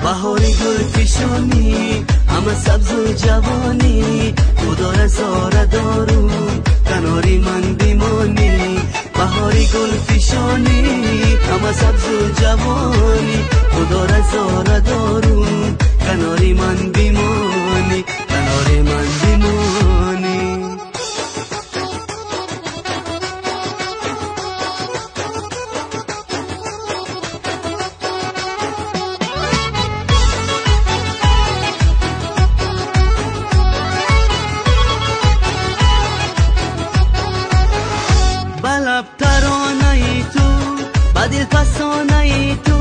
بهاری گل فشانی همه سبز و جوانی خدا رزاره دارون کناری من بیمانی بهاری گل فشانی همه سبز و جوانی خدا رزاره دارون کناری من بیمانی کناری من بیمانی بلب ترانه ای تو بدل فسانه ای تو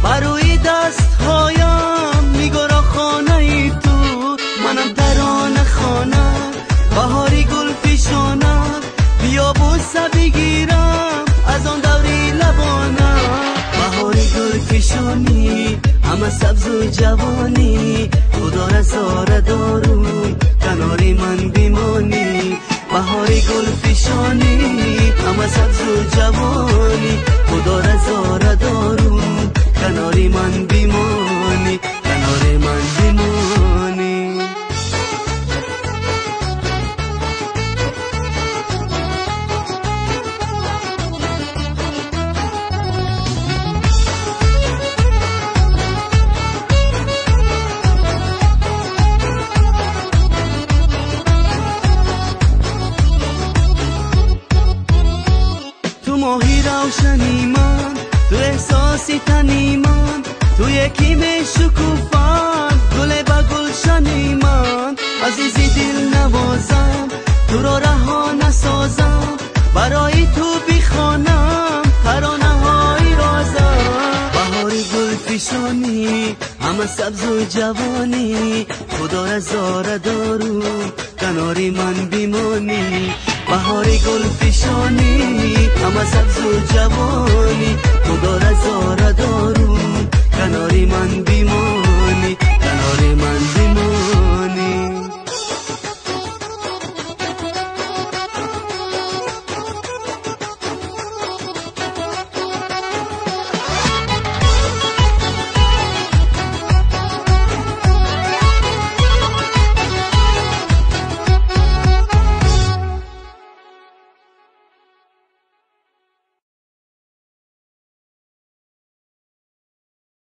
بروی دست هایم میگرا خانه ای تو منم ترانه خانه بهاری گل فشانه بیا بوسه بگیرم از آن دوری لبانه بهاری گل فشانی همه سبز و جوانی خدا رزاره دارون کناری من بیمانی بهاری گل فشانی همه سبز و جوانی خدا رزاره دارون کناری من بیمانی کناری من بیمانی تو ماهی روشنی من تو احساسی تنی من تو یکی می شکوفم گل با گلشنی من عزیزی دل نوازم تو را رها نسازم برای تو بخوانم ترانه های رازم بهاری گل فشانی همه سبز و جوانی خدا رزاره دارون کناری من بیمانی بهاری گل فشانی همه سبز و جوانی خدا رزاره دارون کناری من بیمانی کناری من بیمانی